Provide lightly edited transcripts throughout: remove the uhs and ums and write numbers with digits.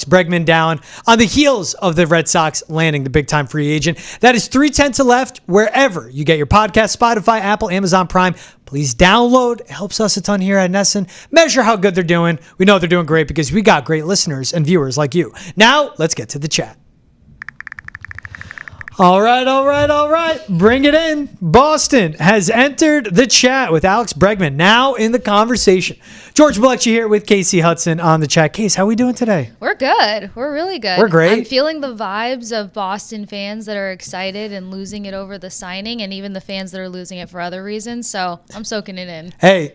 Bregman down on the heels of the Red Sox landing the big-time free agent. That is 3:10 to left wherever you get your podcast, Spotify, Apple, Amazon Prime. Please download. It helps us a ton here at Nesson. Measure how good they're doing. We know they're doing great because we got great listeners and viewers like you. Now, let's get to the chat. All right. Bring it in. Boston has entered the chat with Alex Bregman now in the conversation. George Balekji here with Kasey Hudson on the chat. Case, how are we doing today? We're good. We're really good. We're great. I'm feeling the vibes of Boston fans that are excited and losing it over the signing, and even the fans that are losing it for other reasons. So I'm soaking it in. Hey,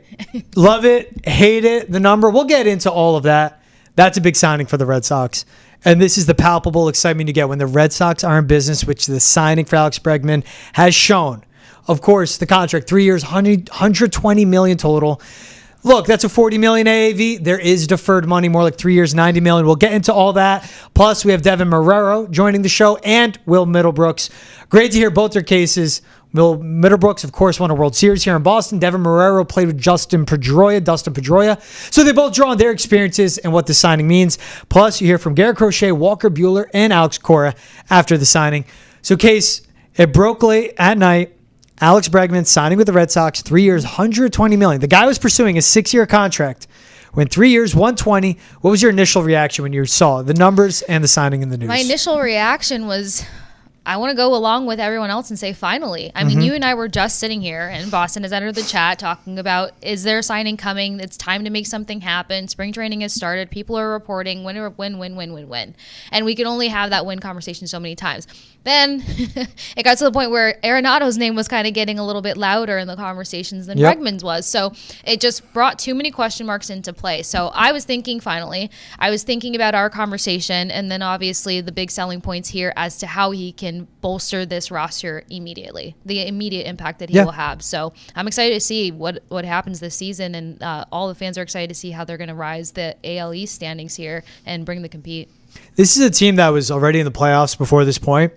love it, hate it, the number. We'll get into all of that. That's a big signing for the Red Sox. And this is the palpable excitement you get when the Red Sox are in business, which the signing for Alex Bregman has shown. Of course, the contract, 3 years, $120 million total. Look, that's a $40 million AAV. There is deferred money, more like 3 years, $90 million. We'll get into all that. Plus, we have Deven Marrero joining the show and Will Middlebrooks. Great to hear both their cases. Will Middlebrooks, of course, won a World Series here in Boston. Deven Marrero played with Dustin Pedroia. So they both draw on their experiences and what the signing means. Plus, you hear from Garrett, Crochet, Walker Buehler, and Alex Cora after the signing. So, Case, it broke late at night. Alex Bregman signing with the Red Sox, 3 years, $120 million. The guy was pursuing a 6-year contract. Went 3 years, $120. What was your initial reaction when you saw the numbers and the signing in the news? My initial reaction was, I want to go along with everyone else and say, finally. I mean, you and I were just sitting here, and Boston has entered the chat talking about, is there a signing coming? It's time to make something happen. Spring training has started. People are reporting win. And we can only have that win conversation so many times. Then it got to the point where Arenado's name was kind of getting a little bit louder in the conversations than Bregman's was. So it just brought too many question marks into play. So I was thinking about our conversation, and then obviously the big selling points here as to how he can bolster this roster immediately, the immediate impact that he will have. So I'm excited to see what happens this season, and all the fans are excited to see how they're going to rise the AL East standings here and bring the compete. This is a team that was already in the playoffs before this point.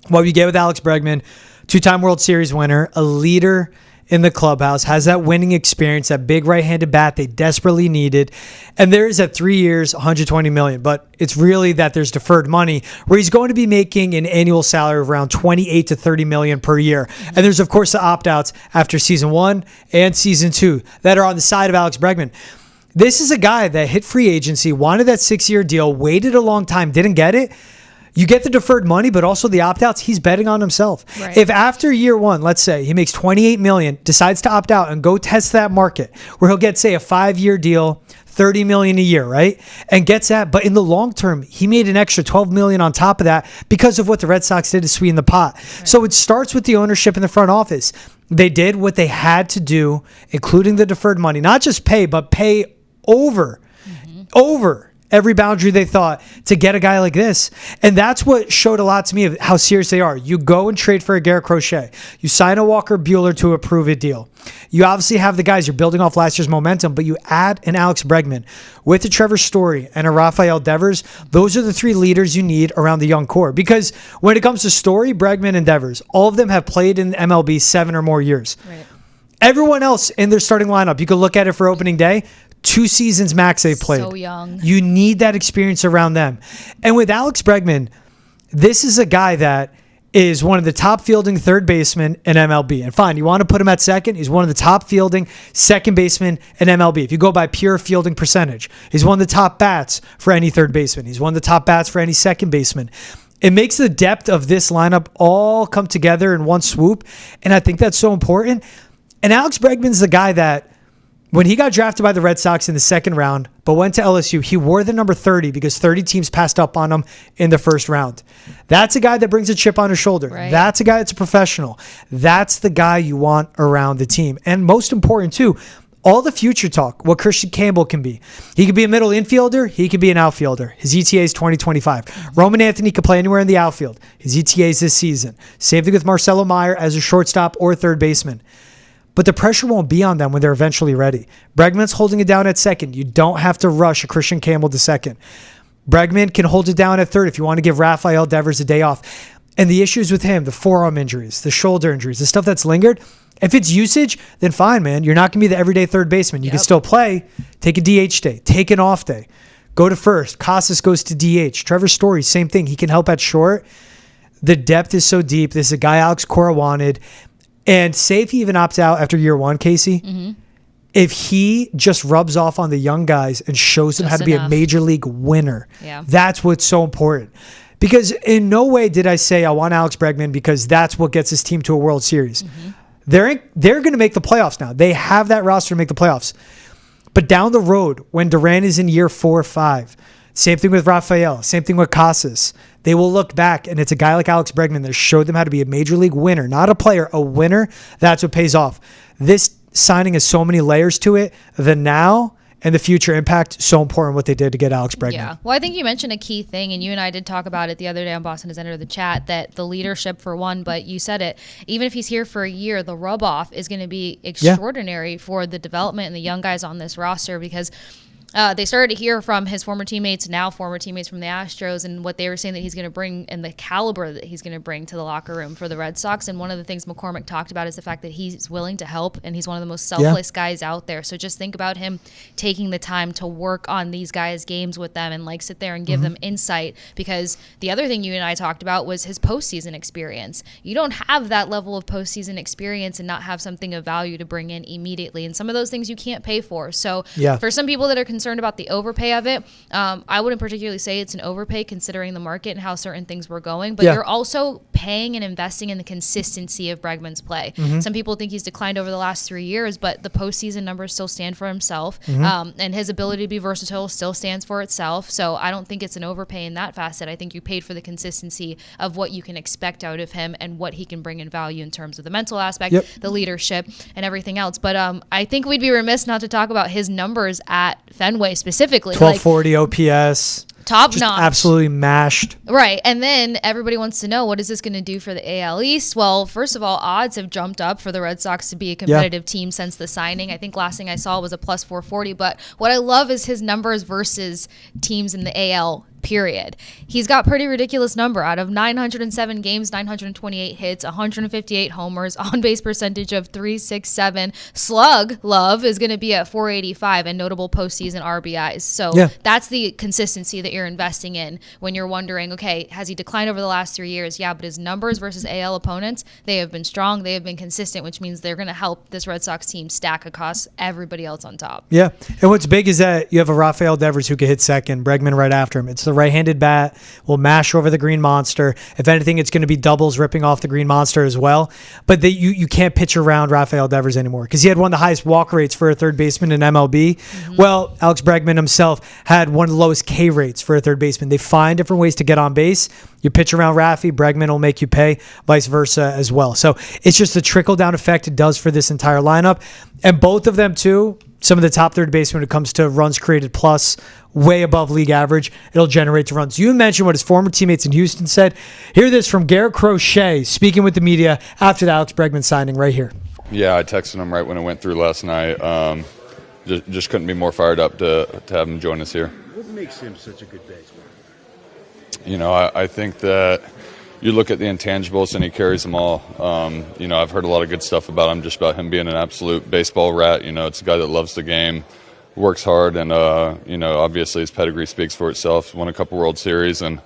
What we get with Alex Bregman, 2-time World Series winner, a leader in the clubhouse, has that winning experience, that big right-handed bat they desperately needed. And there is at 3 years, $120 million. But it's really that there's deferred money where he's going to be making an annual salary of around $28 to $30 million per year. And there's, of course, the opt-outs after season 1 and season 2 that are on the side of Alex Bregman. This is a guy that hit free agency, wanted that 6-year deal, waited a long time, didn't get it. You get the deferred money, but also the opt-outs. He's betting on himself. Right. If after year 1, let's say he makes $28 million, decides to opt out and go test that market where he'll get, say, a 5-year deal, $30 million a year, right? And gets that. But in the long term, he made an extra $12 million on top of that because of what the Red Sox did to sweeten the pot. Right. So it starts with the ownership in the front office. They did what they had to do, including the deferred money. Not just pay, but pay over every boundary they thought to get a guy like this. And that's what showed a lot to me of how serious they are. You go and trade for a Garrett Crochet. You sign a Walker Buehler to a prove-it deal. You obviously have the guys. You're building off last year's momentum, but you add an Alex Bregman with a Trevor Story and a Rafael Devers. Those are the 3 leaders you need around the young core. Because when it comes to Story, Bregman, and Devers, all of them have played in MLB 7 or more years. Right. Everyone else in their starting lineup, you could look at it for opening day, 2 seasons max they've played. So young. You need that experience around them. And with Alex Bregman, this is a guy that is one of the top fielding third basemen in MLB. And fine, you want to put him at second, he's one of the top fielding second basemen in MLB. If you go by pure fielding percentage, he's one of the top bats for any third baseman. He's one of the top bats for any second baseman. It makes the depth of this lineup all come together in one swoop. And I think that's so important. And Alex Bregman's the guy that, when he got drafted by the Red Sox in the second round, but went to LSU, he wore the number 30 because 30 teams passed up on him in the first round. That's a guy that brings a chip on his shoulder. Right. That's a guy that's a professional. That's the guy you want around the team. And most important, too, all the future talk, what Christian Campbell can be. He could be a middle infielder. He could be an outfielder. His ETA is 2025. Roman Anthony could play anywhere in the outfield. His ETA is this season. Same thing with Marcelo Meyer as a shortstop or third baseman. But the pressure won't be on them when they're eventually ready. Bregman's holding it down at second. You don't have to rush a Christian Campbell to second. Bregman can hold it down at third if you want to give Rafael Devers a day off. And the issues with him, the forearm injuries, the shoulder injuries, the stuff that's lingered, if it's usage, then fine, man. You're not going to be the everyday third baseman. You can still play. Take a DH day. Take an off day. go to first. Casas goes to DH. Trevor Story, same thing. He can help at short. The depth is so deep. This is a guy Alex Cora wanted. And say if he even opts out after year one, Kasey, if he just rubs off on the young guys and shows them how to be a major league winner, that's what's so important. Because in no way did I say I want Alex Bregman because that's what gets his team to a World Series. They're going to make the playoffs now. They have that roster to make the playoffs. But down the road, when Duran is in year 4 or 5, same thing with Rafael, same thing with Casas, they will look back and it's a guy like Alex Bregman that showed them how to be a major league winner, not a player, a winner. That's what pays off. This signing has so many layers to it. The now and the future impact, so important what they did to get Alex Bregman. Yeah. Well, I think you mentioned a key thing, and you and I did talk about it the other day on Boston Has Entered the Chat, that the leadership for one, but you said it, even if he's here for a year, the rub-off is going to be extraordinary for the development and the young guys on this roster because they started to hear from his former teammates, now former teammates from the Astros, and what they were saying that he's going to bring and the caliber that he's going to bring to the locker room for the Red Sox. And one of the things McCormick talked about is the fact that he's willing to help, and he's one of the most selfless guys out there. So just think about him taking the time to work on these guys' games with them and like sit there and give them insight. Because the other thing you and I talked about was his postseason experience. You don't have that level of postseason experience and not have something of value to bring in immediately. And some of those things you can't pay for. So for some people that are concerned about the overpay of it, I wouldn't particularly say it's an overpay considering the market and how certain things were going, but you're also paying and investing in the consistency of Bregman's play. Some people think he's declined over the last 3 years, but the postseason numbers still stand for himself, and his ability to be versatile still stands for itself. So I don't think it's an overpay in that facet. I think you paid for the consistency of what you can expect out of him and what he can bring in value in terms of the mental aspect, the leadership, and everything else. But I think we'd be remiss not to talk about his numbers at Fenway specifically. 1240 OPS. Top notch. Absolutely mashed. Right. And then everybody wants to know, what is this going to do for the AL East? Well, first of all, odds have jumped up for the Red Sox to be a competitive team since the signing. I think last thing I saw was a plus 440. But what I love is his numbers versus teams in the AL period. He's got pretty ridiculous number. Out of 907 games, 928 hits, 158 homers, on-base percentage of .367. Slug love is going to be at .485 and notable postseason RBIs. So that's the consistency that you're investing in when you're wondering, okay, has he declined over the last 3 years? Yeah, but his numbers versus AL opponents, they have been strong, they have been consistent, which means they're going to help this Red Sox team stack across everybody else on top. Yeah, and what's big is that you have a Rafael Devers who can hit second, Bregman right after him. It's the right-handed bat, will mash over the green monster. If anything, it's going to be doubles ripping off the green monster as well. But you can't pitch around Rafael Devers anymore because he had one of the highest walk rates for a third baseman in MLB. Well, Alex Bregman himself had one of the lowest K rates for a third baseman. They find different ways to get on base. You pitch around Rafi, Bregman will make you pay, vice versa as well. So it's just the trickle-down effect it does for this entire lineup. And both of them, too, some of the top third basemen when it comes to runs created plus, way above league average. It'll generate the runs. You mentioned what his former teammates in Houston said. Hear this from Garrett Crochet speaking with the media after the Alex Bregman signing right here. Yeah, I texted him right when it went through last night. Just couldn't be more fired up to have him join us here. What makes him such a good baseman? You know, I think that you look at the intangibles and he carries them all. You know, I've heard a lot of good stuff about him, just about him being an absolute baseball rat. You know, it's a guy that loves the game, works hard, and, you know, obviously his pedigree speaks for itself. Won a couple World Series, and,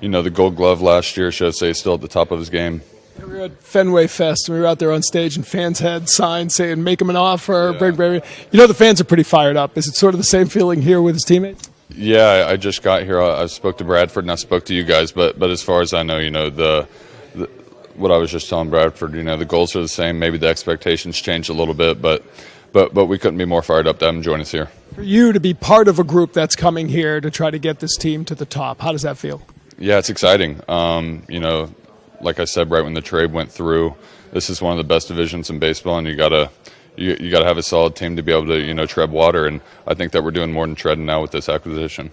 you know, the Gold Glove last year shows he's still at the top of his game. We were at Fenway Fest, and we were out there on stage, and fans had signs saying, make him an offer, bring Bregman. You know, the fans are pretty fired up. Is it sort of the same feeling here with his teammates? Yeah, I just got here. I spoke to Bradford and I spoke to you guys, but as far as I know, you know, the what I was just telling Bradford, you know, the goals are the same. Maybe the expectations changed a little bit, but we couldn't be more fired up to have him join us here. For you to be part of a group that's coming here to try to get this team to the top, how does that feel? Yeah, it's exciting. You know, like I said, right when the trade went through, this is one of the best divisions in baseball, and you gotta have a solid team to be able to, you know, tread water. And I think that we're doing more than treading now with this acquisition.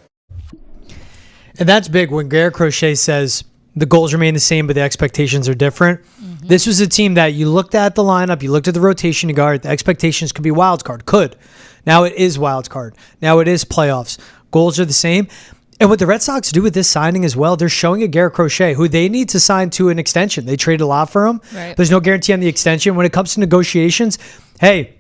And that's big when Garrett Crochet says the goals remain the same, but the expectations are different. This was a team that you looked at the lineup, you looked at the rotation, you got the expectations could be wild card. Could. Now it is wild card. Now it is playoffs. Goals are the same. And what the Red Sox do with this signing as well, they're showing a Garrett Crochet who they need to sign to an extension. They traded a lot for him. Right. There's no guarantee on the extension. When it comes to negotiations, hey,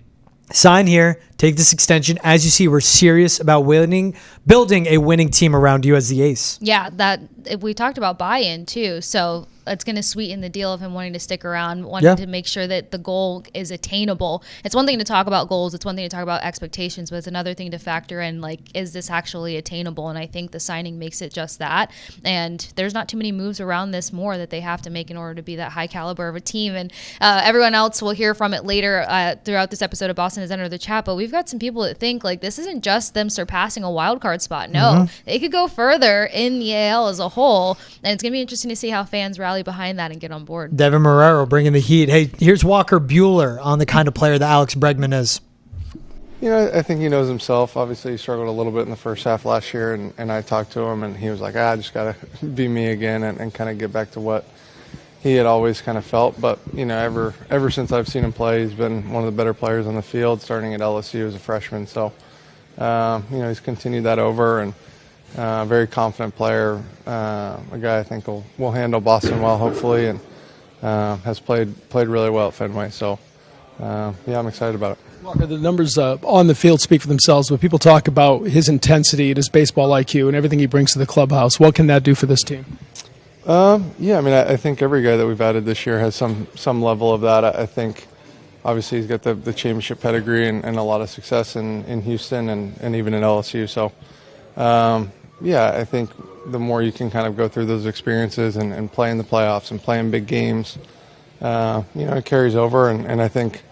sign here, take this extension. As you see, we're serious about building a winning team around you as the ace. Yeah, that we talked about buy-in too. So it's going to sweeten the deal of him wanting to stick around, wanting to make sure that the goal is attainable. It's one thing to talk about goals. It's one thing to talk about expectations, but it's another thing to factor in, like, is this actually attainable? And I think the signing makes it just that. And there's not too many moves around this more that they have to make in order to be that high caliber of a team. And everyone else will hear from it later throughout this episode of Boston Has Entered the Chat. But we've got some people that think, like, this isn't just them surpassing a wild card spot. No, they could go further in the AL as a whole. And it's going to be interesting to see how fans rally behind that and get on board. Deven Marrero bringing the heat. Hey, here's Walker Buehler on the kind of player that Alex Bregman is. You know, I think he knows himself. Obviously, he struggled a little bit in the first half last year, and I talked to him, and he was like, I just got to be me again and kind of get back to what he had always kind of felt. But, you know, ever since I've seen him play, he's been one of the better players on the field, starting at LSU as a freshman. So, you know, he's continued that over, and very confident player, a guy I think will handle Boston well, hopefully, and has played really well at Fenway. So, yeah, I'm excited about it. Walker, the numbers on the field speak for themselves, but people talk about his intensity and his baseball IQ and everything he brings to the clubhouse. What can that do for this team? Yeah, I mean, I think every guy that we've added this year has some level of that. I think, obviously, he's got the championship pedigree and a lot of success in Houston and even in LSU. So, yeah, I think the more you can kind of go through those experiences and play in the playoffs and play in big games, you know, it carries over. And I think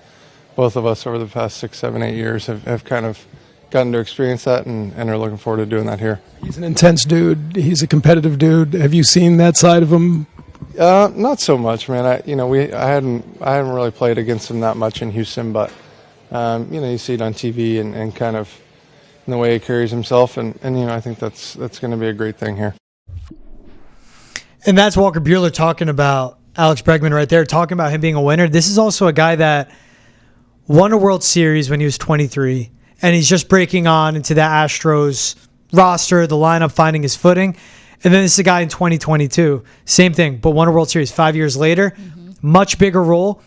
both of us over the past 6, 7, 8 years have kind of gotten to experience that and are looking forward to doing that here. He's an intense dude. He's a competitive dude. Have you seen that side of him? Not so much, man. I hadn't really played against him that much in Houston, but you know, you see it on TV and kind of in the way he carries himself, and you know, I think that's going to be a great thing here. And that's Walker Buehler talking about Alex Bregman right there, talking about him being a winner. This is also a guy that won a World Series when he was 23, and he's just breaking on into the Astros roster, the lineup, finding his footing. And then this is a guy in 2022, same thing, but won a World Series 5 years later, much bigger role,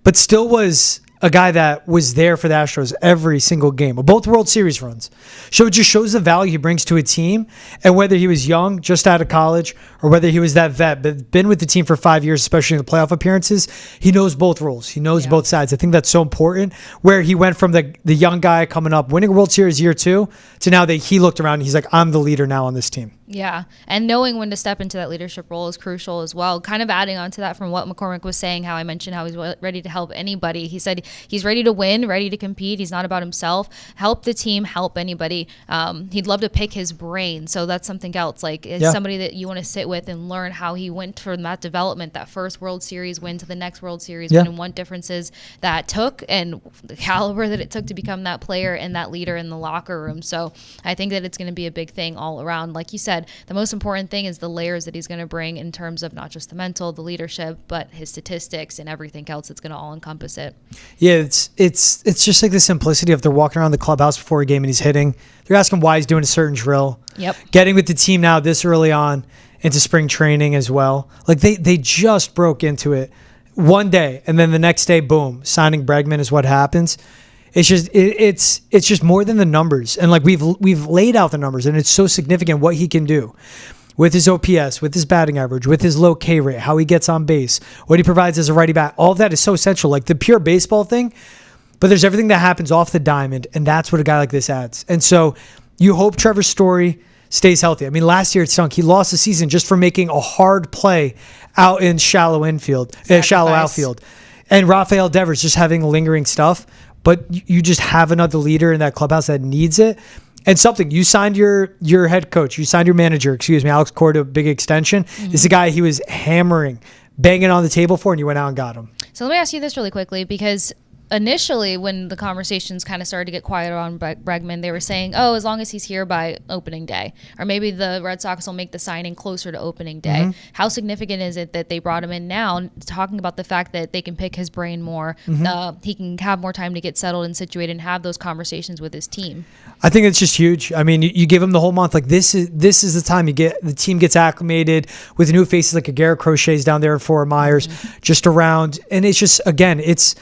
but still was a guy that was there for the Astros every single game of both World Series runs. So it just shows the value he brings to a team, and whether he was young, just out of college, or whether he was that vet, but been with the team for 5 years, especially in the playoff appearances, he knows both roles. He knows both sides. I think that's so important, where he went from the young guy coming up, winning a World Series year 2, to now that he looked around and he's like, I'm the leader now on this team. Yeah, and knowing when to step into that leadership role is crucial as well. Kind of adding on to that from what McCormick was saying, how I mentioned how he's ready to help anybody. He said he's ready to win, ready to compete. He's not about himself. Help the team, help anybody. He'd love to pick his brain. So that's something else. Like, it's somebody that you want to sit with and learn how he went from that development, that first World Series win to the next World Series win, and what differences that took and the caliber that it took to become that player and that leader in the locker room. So I think that it's going to be a big thing all around. Like you said, the most important thing is the layers that he's going to bring in terms of not just the mental, the leadership, but his statistics and everything else that's going to all encompass it. Yeah, it's just like the simplicity of they're walking around the clubhouse before a game and he's hitting. They're asking why he's doing a certain drill. Yep. Getting with the team now this early on into spring training as well. Like they just broke into it one day, and then the next day, boom, signing Bregman is what happens. It's just it's just more than the numbers, and like we've laid out the numbers, and it's so significant what he can do with his OPS, with his batting average, with his low K rate, how he gets on base, what he provides as a righty bat. All of that is so essential, like the pure baseball thing. But there's everything that happens off the diamond, and that's what a guy like this adds. And so you hope Trevor Story stays healthy. I mean, last year it stunk. He lost the season just for making a hard play out in shallow outfield, and Rafael Devers just having lingering stuff. But you just have another leader in that clubhouse that needs it. And something, you signed your head coach, you signed your manager, Alex Cora, to a big extension. This is a guy he was banging on the table for, and you went out and got him. So let me ask you this really quickly, because initially when the conversations kind of started to get quieter on Bregman, they were saying, oh, as long as he's here by opening day, or maybe the Red Sox will make the signing closer to opening day. How significant is it that they brought him in now, talking about the fact that they can pick his brain more, he can have more time to get settled and situated and have those conversations with his team? I think it's just huge. I mean, you give him the whole month. Like this is the time the team gets acclimated with new faces like a Garrett Crochet's down there, Fort Myers, just around, and it's just, again, it's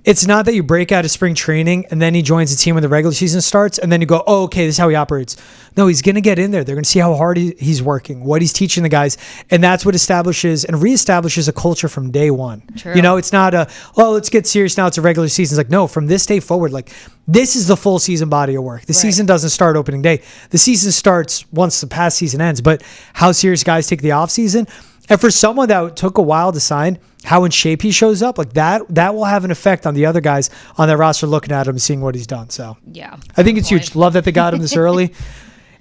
it's not that you break out of spring training and then he joins the team when the regular season starts and then you go, oh, okay, this is how he operates. No, he's going to get in there. They're going to see how hard he's working, what he's teaching the guys. And that's what establishes and reestablishes a culture from day one. True. You know, it's not let's get serious now. It's a regular season. It's like, no, from this day forward, like this is the full season body of work. The season doesn't start opening day. The season starts once the past season ends. But how serious guys take the off season. And for someone that took a while to sign, how in shape he shows up, like that will have an effect on the other guys on their roster looking at him and seeing what he's done. So yeah, I think it's huge. Love that they got him this early.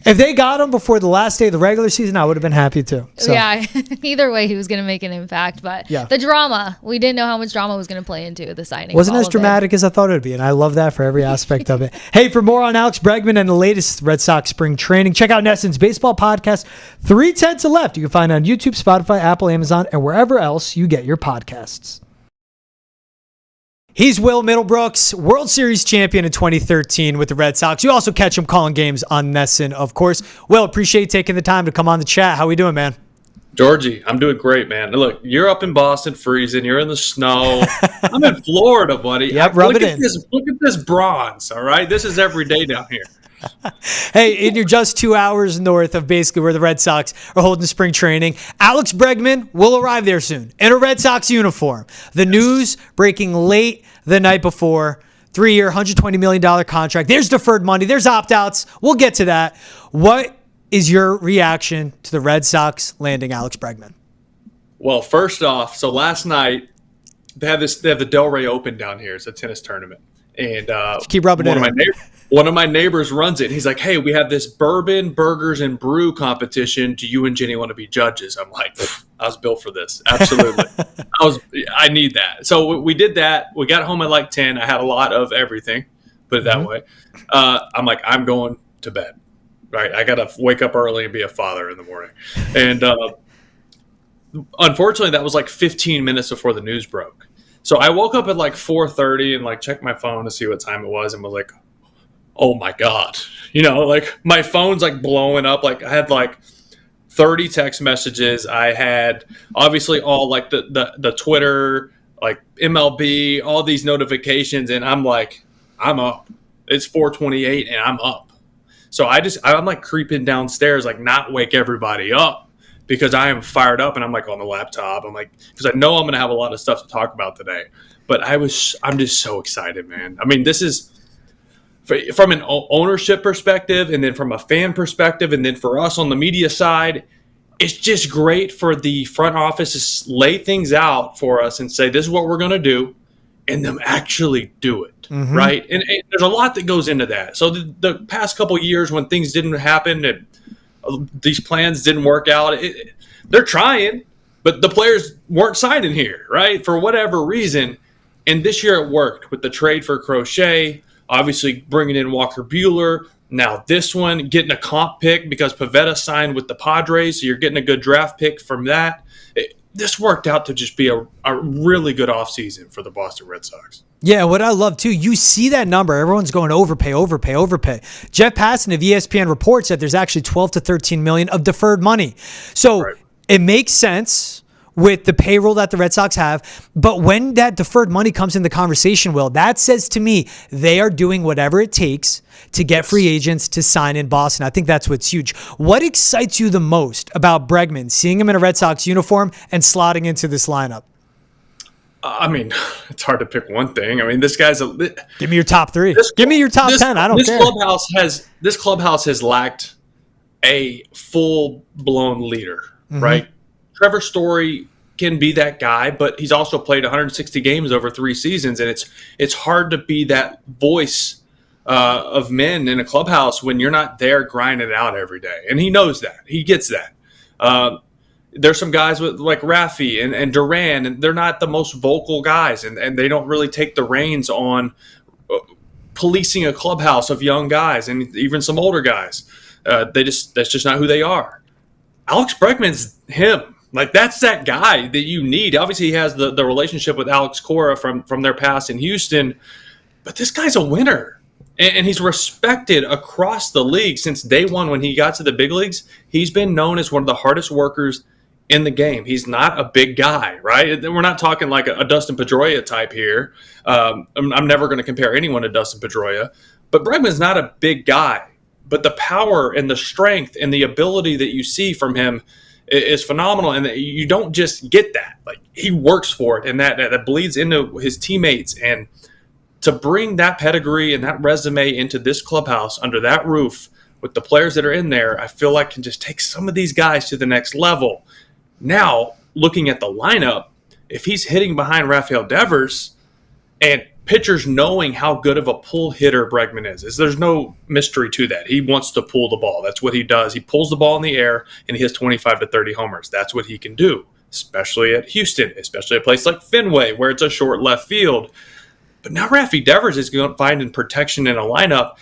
If they got him before the last day of the regular season, I would have been happy too. So. Yeah, either way, he was going to make an impact. But the drama, we didn't know how much drama was going to play into the signing. Wasn't as dramatic as I thought it would be, and I love that for every aspect of it. Hey, for more on Alex Bregman and the latest Red Sox spring training, check out Nesson's Baseball Podcast, 3/10 to Left. You can find it on YouTube, Spotify, Apple, Amazon, and wherever else you get your podcasts. He's Will Middlebrooks, World Series champion in 2013 with the Red Sox. You also catch him calling games on Nesson, of course. Will, appreciate you taking the time to come on the chat. How we doing, man? Georgie, I'm doing great, man. Look, you're up in Boston freezing. You're in the snow. I'm in Florida, buddy. Yep, rub it in. Look at this bronze, all right? This is every day down here. Hey, and you're just 2 hours north of basically where the Red Sox are holding spring training. Alex Bregman will arrive there soon in a Red Sox uniform. The news breaking late the night before. 3-year, $120 million contract. There's deferred money. There's opt-outs. We'll get to that. What is your reaction to the Red Sox landing Alex Bregman? Well, first off, so last night they have the Delray Open down here. It's a tennis tournament. And just keep rubbing it in. One of my neighbors runs it. And he's like, hey, we have this bourbon, burgers, and brew competition. Do you and Jenny want to be judges? I'm like, I was built for this. Absolutely. I need that. So we did that. We got home at like 10. I had a lot of everything, put it that way. I'm like, I'm going to bed. Right? I got to wake up early and be a father in the morning. And unfortunately, that was like 15 minutes before the news broke. So I woke up at like 4:30 and like checked my phone to see what time it was and was like, oh my God, like my phone's like blowing up. Like I had like 30 text messages. I had obviously all like the Twitter, like MLB, all these notifications. And I'm like, I'm up. It's 4:28 and I'm up. So I'm like creeping downstairs, like not wake everybody up because I am fired up and I'm like on the laptop. I'm like, because I know I'm going to have a lot of stuff to talk about today, but I'm just so excited, man. I mean, this is, from an ownership perspective and then from a fan perspective and then for us on the media side, it's just great for the front office to lay things out for us and say, this is what we're going to do, and them actually do it, right? And there's a lot that goes into that. So the past couple of years when things didn't happen and these plans didn't work out, they're trying, but the players weren't signing here, right? For whatever reason. And this year it worked with the trade for Crochet, obviously bringing in Walker Buehler. Now this one, getting a comp pick because Pivetta signed with the Padres, so you're getting a good draft pick from that. This worked out to just be a really good offseason for the Boston Red Sox. Yeah, what I love too, you see that number. Everyone's going overpay. Jeff Passan of ESPN reports that there's actually 12 to 13 million of deferred money. So It makes sense with the payroll that the Red Sox have. But when that deferred money comes in the conversation, Will, that says to me they are doing whatever it takes to get free agents to sign in Boston. I think that's what's huge. What excites you the most about Bregman, seeing him in a Red Sox uniform and slotting into this lineup? I mean, it's hard to pick one thing. I mean, this guy's Give me your top three. Give me your top 10. I don't care. This clubhouse has lacked a full-blown leader, right? Trevor Story can be that guy, but he's also played 160 games over 3 seasons, and it's hard to be that voice of men in a clubhouse when you're not there grinding it out every day. And he knows that. He gets that. There's some guys with like Rafi and Duran, and they're not the most vocal guys, and they don't really take the reins on policing a clubhouse of young guys and even some older guys. That's just not who they are. Alex Bregman's him. Like, that's that guy that you need. Obviously, he has the relationship with Alex Cora from their past in Houston, but this guy's a winner. And he's respected across the league since day one when he got to the big leagues. He's been known as one of the hardest workers in the game. He's not a big guy, right? We're not talking like a Dustin Pedroia type here. I'm never going to compare anyone to Dustin Pedroia, but Bregman's not a big guy. But the power and the strength and the ability that you see from him is phenomenal, and you don't just get that. Like, he works for it, and that bleeds into his teammates. And to bring that pedigree and that resume into this clubhouse under that roof with the players that are in there, I feel like can just take some of these guys to the next level. Now, looking at the lineup, if he's hitting behind Rafael Devers and pitchers knowing how good of a pull hitter Bregman is there's no mystery to that. He wants to pull the ball. That's what he does. He pulls the ball in the air and he hits 25 to 30 homers. That's what he can do, especially at Houston, especially a place like Fenway where it's a short left field. But now Rafi Devers is going to find protection in a lineup,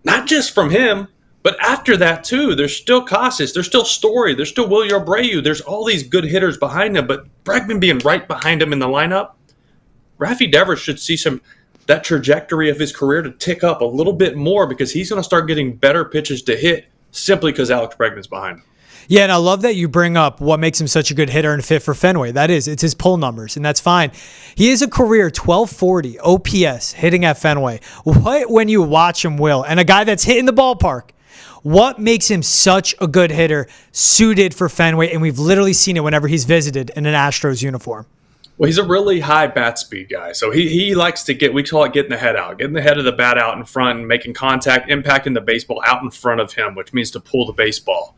not just from him, but after that too. There's still Casas, there's still Story, there's still Willie Abreu. There's all these good hitters behind him, but Bregman being right behind him in the lineup, Rafi Devers should see that trajectory of his career to tick up a little bit more, because he's going to start getting better pitches to hit simply because Alex Bregman's behind him. Yeah, and I love that you bring up what makes him such a good hitter and fit for Fenway. It's his pull numbers, and that's fine. He is a career 1240 OPS hitting at Fenway. What, when you watch him, Will, and a guy that's hitting the ballpark, what makes him such a good hitter suited for Fenway? And we've literally seen it whenever he's visited in an Astros uniform. Well, he's a really high bat speed guy. So he likes to we call it getting the head out, getting the head of the bat out in front and making contact, impacting the baseball out in front of him, which means to pull the baseball.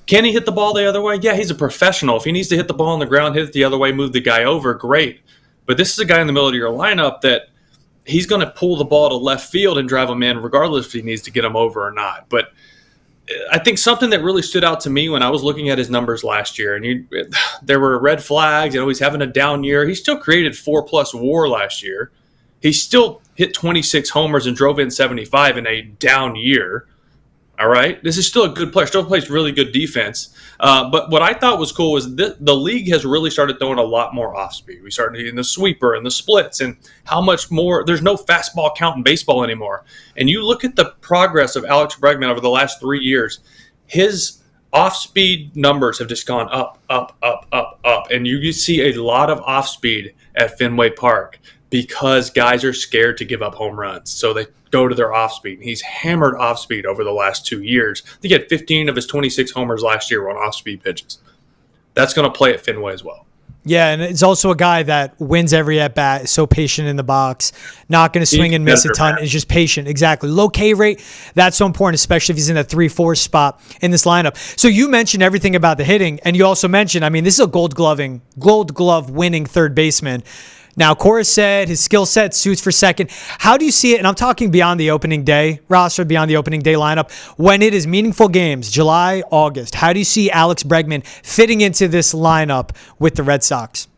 Can he hit the ball the other way? Yeah, he's a professional. If he needs to hit the ball on the ground, hit it the other way, move the guy over, great. But this is a guy in the middle of your lineup that he's going to pull the ball to left field and drive him in regardless if he needs to get him over or not. But I think something that really stood out to me when I was looking at his numbers last year, and there were red flags, he's having a down year. He still created 4+ WAR last year. He still hit 26 homers and drove in 75 in a down year. All right, this is still a good player. Still plays really good defense. But what I thought was cool was the league has really started throwing a lot more off speed. We started hitting the sweeper and the splits, and how much more. There's no fastball count in baseball anymore. And you look at the progress of Alex Bregman over the last 3 years. His off-speed numbers have just gone up, up, up, up, up, and you see a lot of off-speed at Fenway Park because guys are scared to give up home runs, so they go to their off-speed. He's hammered off-speed over the last 2 years. I think he had 15 of his 26 homers last year on off-speed pitches. That's going to play at Fenway as well. Yeah, and it's also a guy that wins every at-bat, is so patient in the box, not going to swing and miss a ton, is just patient. Exactly. Low K rate, that's so important, especially if he's in the 3-4 spot in this lineup. So you mentioned everything about the hitting, and you also mentioned, this is a gold glove winning third baseman. Now, Cora said his skill set suits for second. How do you see it? And I'm talking beyond the opening day roster, beyond the opening day lineup. When it is meaningful games, July, August, how do you see Alex Bregman fitting into this lineup with the Red Sox?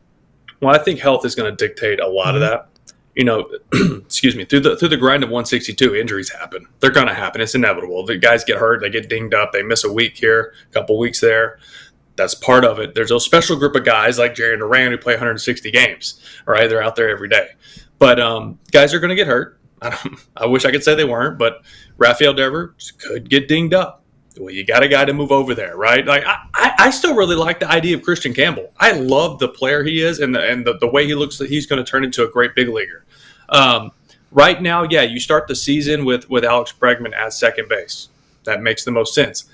Well, I think health is going to dictate a lot of that. Excuse me, through the grind of 162, injuries happen. They're going to happen. It's inevitable. The guys get hurt. They get dinged up. They miss a week here, a couple weeks there. That's part of it. There's a special group of guys like Jerry Duran who play 160 games. All right, they're out there every day. But guys are going to get hurt. I wish I could say they weren't, but Rafael Devers could get dinged up. Well, you got a guy to move over there, right? Like I still really like the idea of Christian Campbell. I love the player he is and the way he looks that he's going to turn into a great big leaguer. Right now, yeah, you start the season with Alex Bregman at second base. That makes the most sense.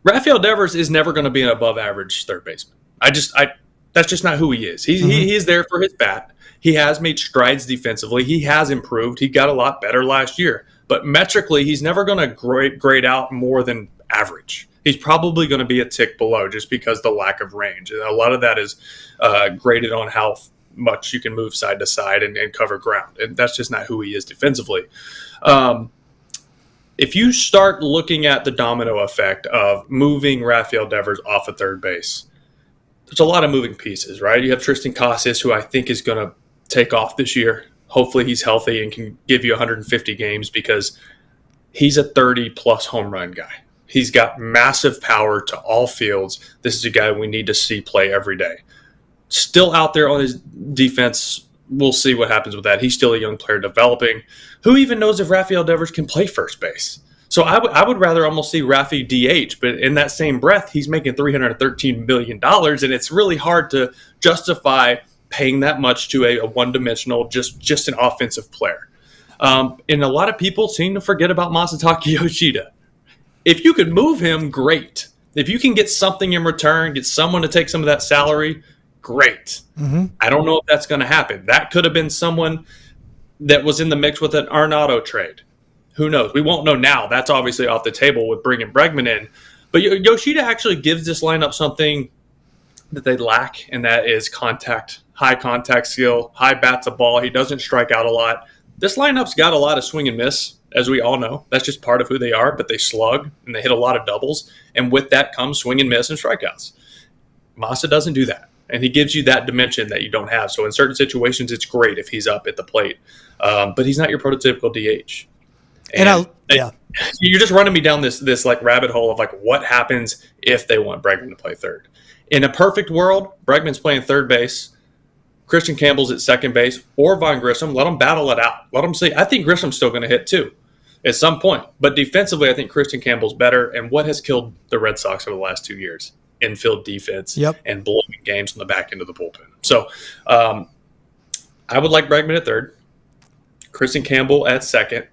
Rafael Devers is never going to be an above-average third baseman. That's just not who he is. He is there for his bat. He has made strides defensively. He has improved. He got a lot better last year. But metrically, he's never going to grade out more than average. He's probably going to be a tick below just because the lack of range. And a lot of that is graded on how much you can move side to side and cover ground. And that's just not who he is defensively. If you start looking at the domino effect of moving Rafael Devers off of third base, there's a lot of moving pieces, right? You have Tristan Casas, who I think is going to take off this year. Hopefully he's healthy and can give you 150 games because he's a 30-plus home run guy. He's got massive power to all fields. This is a guy we need to see play every day. Still out there on his defense. We'll see what happens with that. He's still a young player developing. Who even knows if Rafael Devers can play first base? So I would rather almost see Rafi DH, but in that same breath, he's making $313 million, and it's really hard to justify paying that much to a one-dimensional, just an offensive player. And a lot of people seem to forget about Masataka Yoshida. If you could move him, great. If you can get something in return, get someone to take some of that salary, great. Mm-hmm. I don't know if that's going to happen. That could have been someone that was in the mix with an Arenado trade. Who knows? We won't know now. That's obviously off the table with bringing Bregman in. But Yoshida actually gives this lineup something that they lack, and that is high contact skill, high bat to ball. He doesn't strike out a lot. This lineup's got a lot of swing and miss, as we all know. That's just part of who they are, but they slug, and they hit a lot of doubles. And with that comes swing and miss and strikeouts. Masa doesn't do that, and he gives you that dimension that you don't have. So in certain situations, it's great if he's up at the plate. But he's not your prototypical DH. And you're just running me down this like rabbit hole of like what happens if they want Bregman to play third. In a perfect world, Bregman's playing third base, Christian Campbell's at second base, or Von Grissom. Let them battle it out. Let them see. I think Grissom's still going to hit too at some point. But defensively, I think Christian Campbell's better. And what has killed the Red Sox over the last 2 years? Infield defense and blowing games from the back end of the bullpen. So I would like Bregman at third, Christian Campbell at second.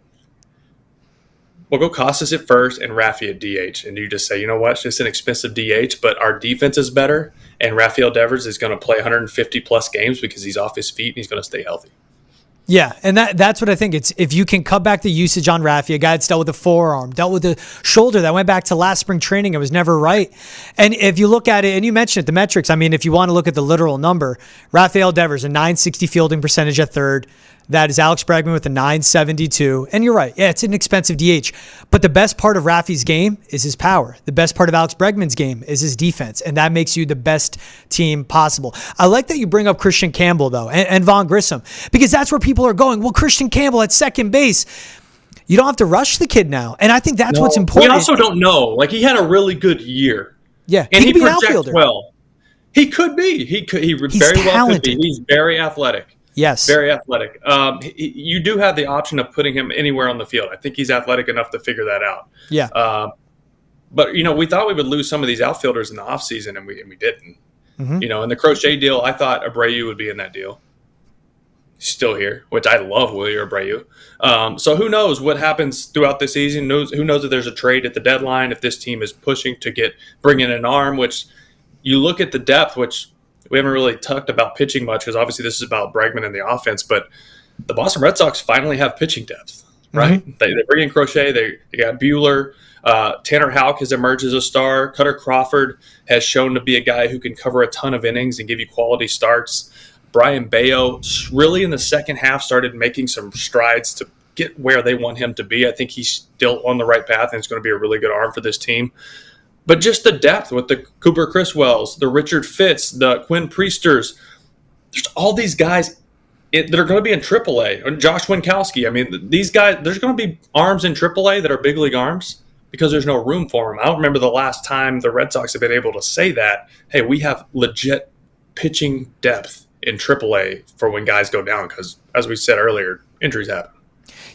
We'll go Casas at first and Rafi at DH. And you just say, you know what, it's just an expensive DH, but our defense is better, and Rafael Devers is going to play 150-plus games because he's off his feet and he's going to stay healthy. Yeah, and that's what I think. It's if you can cut back the usage on Rafi, a guy that's dealt with the forearm, dealt with the shoulder, that went back to last spring training. It was never right. And if you look at it, and you mentioned it, the metrics, I mean, if you want to look at the literal number, Rafael Devers, a .960 fielding percentage at third. That is Alex Bregman with a .972. And you're right. Yeah, it's an expensive DH. But the best part of Rafi's game is his power. The best part of Alex Bregman's game is his defense. And that makes you the best team possible. I like that you bring up Christian Campbell, though, and Von Grissom, because that's where people are going. Well, Christian Campbell at second base. You don't have to rush the kid now. And I think that's what's important. We also don't know. Like, he had a really good year. Yeah. And he could be an projects outfielder. well. He could be. He very well could be. He's very athletic. Yes. Very athletic. You do have the option of putting him anywhere on the field. I think he's athletic enough to figure that out. Yeah. But, we thought we would lose some of these outfielders in the offseason, and we didn't. Mm-hmm. In the Crochet deal, I thought Abreu would be in that deal. He's still here, which I love Wilyer Abreu. So who knows what happens throughout the season? Who knows if there's a trade at the deadline, if this team is pushing to bring in an arm, which you look at the depth, which – we haven't really talked about pitching much because obviously this is about Bregman and the offense, but the Boston Red Sox finally have pitching depth, right? Mm-hmm. They bring in Crochet. They got Buehler. Tanner Houck has emerged as a star. Cutter Crawford has shown to be a guy who can cover a ton of innings and give you quality starts. Brian Bayo really in the second half started making some strides to get where they want him to be. I think he's still on the right path and it's going to be a really good arm for this team. But just the depth with the Cooper Criswells, the Richard Fitz, the Quinn Priesters, there's all these guys that are going to be in AAA. Or Josh Winkowski. I mean, these guys, there's going to be arms in AAA that are big league arms because there's no room for them. I don't remember the last time the Red Sox have been able to say that, hey, we have legit pitching depth in AAA for when guys go down because, as we said earlier, injuries happen.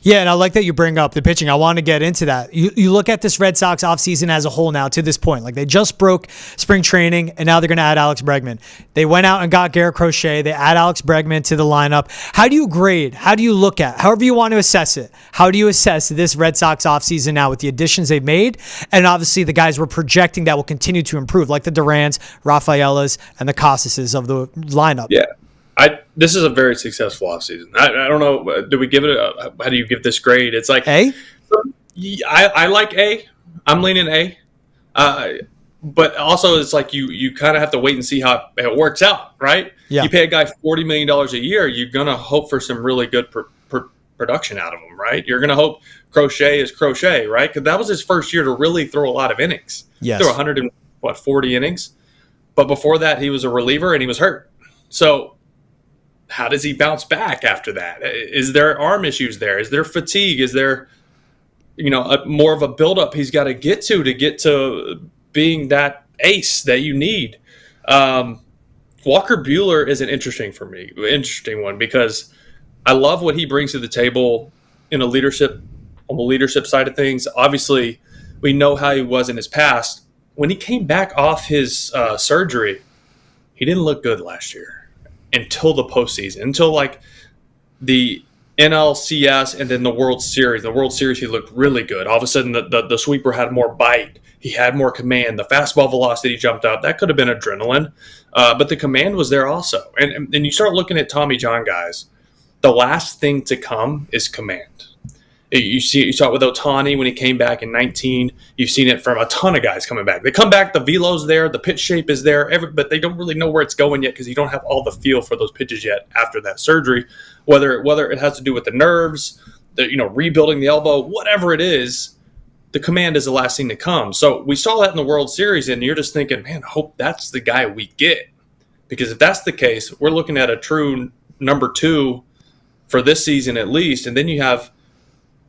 Yeah, and I like that you bring up the pitching. I want to get into that. You look at this Red Sox offseason as a whole now to this point. Like, they just broke spring training, and now they're going to add Alex Bregman. They went out and got Garrett Crochet. They add Alex Bregman to the lineup. How do you grade? How do you look at? However you want to assess it. How do you assess this Red Sox offseason now with the additions they've made? And obviously the guys we're projecting that will continue to improve, like the Durans, Rafaelas, and the Casases of the lineup. Yeah. This is a very successful offseason. I don't know. Do we give it how do you give this grade? It's like A? I like A. I'm leaning A. But also it's like you kind of have to wait and see how it works out, right? Yeah. You pay a guy $40 million a year, you're going to hope for some really good production out of him, right? You're going to hope Crochet is Crochet, right? Because that was his first year to really throw a lot of innings. Yes. Threw 140 innings. But before that, he was a reliever and he was hurt. So how does he bounce back after that? Is there arm issues there? Is there fatigue? Is there, more of a buildup he's got to get to being that ace that you need? Walker Buehler is an interesting one because I love what he brings to the table in a leadership on the leadership side of things. Obviously, we know how he was in his past. When he came back off his surgery, he didn't look good last year until the postseason, until like the NLCS and then the World Series. The World Series, he looked really good. All of a sudden, the sweeper had more bite. He had more command. The fastball velocity jumped up. That could have been adrenaline, but the command was there also. And you start looking at Tommy John guys, the last thing to come is command. You saw it with Ohtani when he came back in 19. You've seen it from a ton of guys coming back. They come back, the velo's there, the pitch shape is there, but they don't really know where it's going yet because you don't have all the feel for those pitches yet after that surgery. Whether it has to do with the nerves, rebuilding the elbow, whatever it is, the command is the last thing to come. So we saw that in the World Series, and you're just thinking, man, I hope that's the guy we get. Because if that's the case, we're looking at a true number 2 for this season at least, and then you have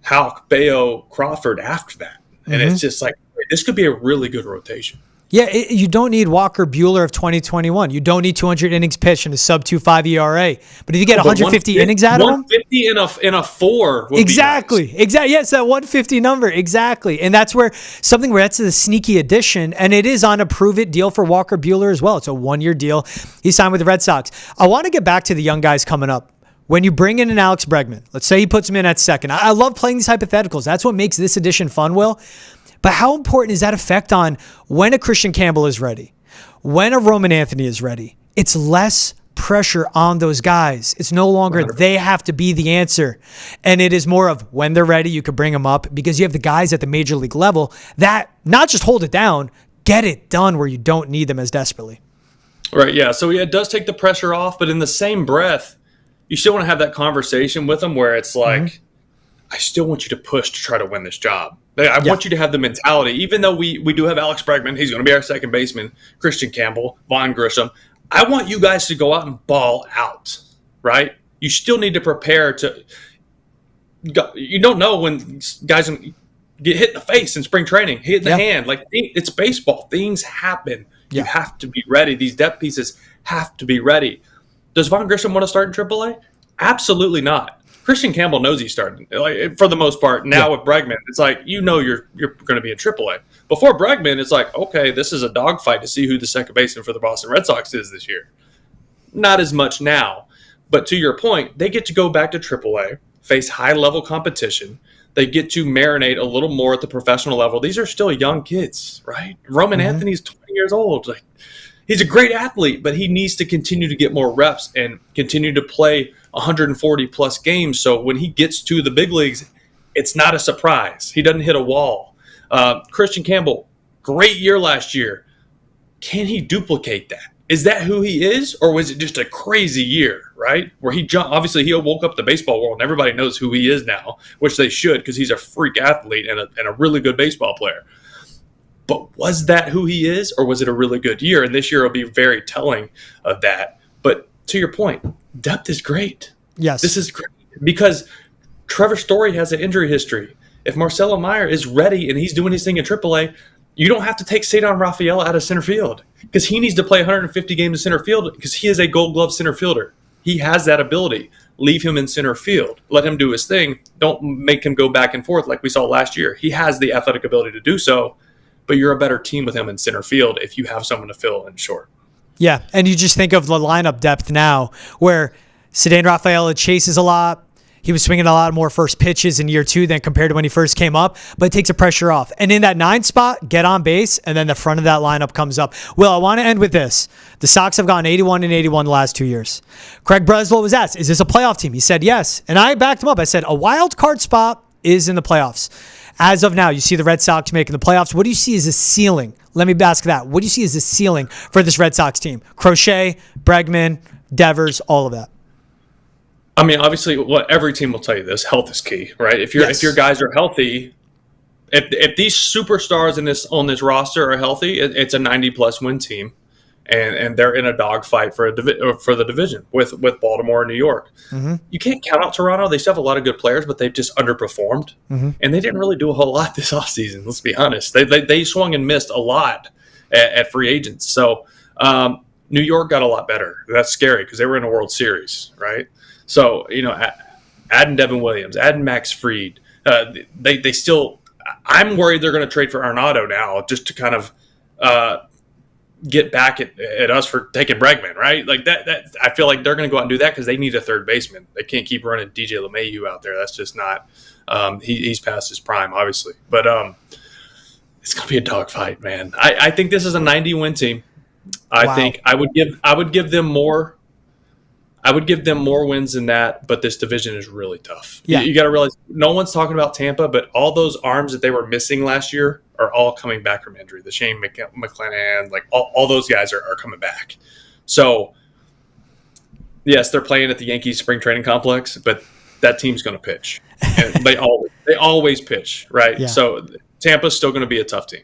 Houck, Bayo, Crawford after that. And it's just like, this could be a really good rotation. Yeah, you don't need Walker Buehler of 2021. You don't need 200 innings pitched and a sub-2.5 ERA. But if you get 150 innings out of him, 150 in a 4 would exactly, be nice. Exactly. Yes, that 150 number. Exactly. And that's where that's a sneaky addition. And it is on a prove-it deal for Walker Buehler as well. It's a 1-year deal. He signed with the Red Sox. I want to get back to the young guys coming up. When you bring in an Alex Bregman, let's say he puts him in at second. I love playing these hypotheticals. That's what makes this edition fun, Will. But how important is that effect on when a Christian Campbell is ready, when a Roman Anthony is ready? It's less pressure on those guys. It's no longer 100%. They have to be the answer. And it is more of when they're ready, you could bring them up because you have the guys at the major league level that not just hold it down, get it done where you don't need them as desperately. Right, yeah. So it does take the pressure off, but in the same breath, you still want to have that conversation with them where it's like, I still want you to push to try to win this job. I want you to have the mentality, even though we do have Alex Bregman, he's going to be our second baseman, Christian Campbell, Vaughn Grisham. I want you guys to go out and ball out, right? You still need to prepare to – you don't know when guys get hit in the face in spring training, hit in the hand. Like, it's baseball. Things happen. You have to be ready. These depth pieces have to be ready. Does Vaughn Grisham want to start in AAA? Absolutely not. Christian Campbell knows he's starting, like, for the most part. Now with Bregman, it's like, you're going to be in AAA. Before Bregman, it's like, okay, this is a dogfight to see who the second baseman for the Boston Red Sox is this year. Not as much now. But to your point, they get to go back to AAA, face high-level competition. They get to marinate a little more at the professional level. These are still young kids, right? Roman Anthony's 20 years old. Like, he's a great athlete, but he needs to continue to get more reps and continue to play 140-plus games. So when he gets to the big leagues, it's not a surprise. He doesn't hit a wall. Christian Campbell, great year last year. Can he duplicate that? Is that who he is, or was it just a crazy year, right? Where he jumped. Obviously, he woke up the baseball world, and everybody knows who he is now, which they should because he's a freak athlete and a really good baseball player. But was that who he is, or was it a really good year? And this year will be very telling of that. But to your point, depth is great. Yes. This is great because Trevor Story has an injury history. If Marcelo Meyer is ready and he's doing his thing in AAA, you don't have to take Cedar Rafael out of center field because he needs to play 150 games in center field because he is a Gold Glove center fielder. He has that ability. Leave him in center field. Let him do his thing. Don't make him go back and forth like we saw last year. He has the athletic ability to do so, but you're a better team with him in center field if you have someone to fill in short. Yeah, and you just think of the lineup depth now where Cedar Rafael chases a lot. He was swinging a lot more first pitches in year 2 than compared to when he first came up, but it takes the pressure off. And in that 9 spot, get on base, and then the front of that lineup comes up. Well, I want to end with this. The Sox have gone 81 and 81 the last 2 years. Craig Breslow was asked, is this a playoff team? He said yes. And I backed him up. I said, a wild card spot is in the playoffs. As of now, you see the Red Sox making the playoffs. What do you see as a ceiling? Let me ask that. What do you see as a ceiling for this Red Sox team? Crochet, Bregman, Devers, all of that. I mean, obviously, every team will tell you this: health is key, right? If your guys are healthy, if these superstars on this roster are healthy, it's a 90-plus win team, and they're in a dogfight for the division with Baltimore and New York. Mm-hmm. You can't count out Toronto; they still have a lot of good players, but they've just underperformed, and they didn't really do a whole lot this offseason. Let's be honest; they swung and missed a lot at free agents. So New York got a lot better. That's scary because they were in a World Series, right? So, adding Devin Williams, adding Max Fried, They still. I'm worried they're going to trade for Arenado now just to kind of get back at us for taking Bregman, right? Like that I feel like they're going to go out and do that because they need a third baseman. They can't keep running DJ LeMahieu out there. That's just not. He's past his prime, obviously, but it's going to be a dogfight, man. I think this is a 90-win team. I think I would give them more. I would give them more wins than that, but this division is really tough. Yeah. You got to realize no one's talking about Tampa, but all those arms that they were missing last year are all coming back from injury. The Shane McClanahan, like all those guys are coming back. So, yes, they're playing at the Yankees spring training complex, but that team's going to pitch. And they always pitch, right? Yeah. So Tampa's still going to be a tough team.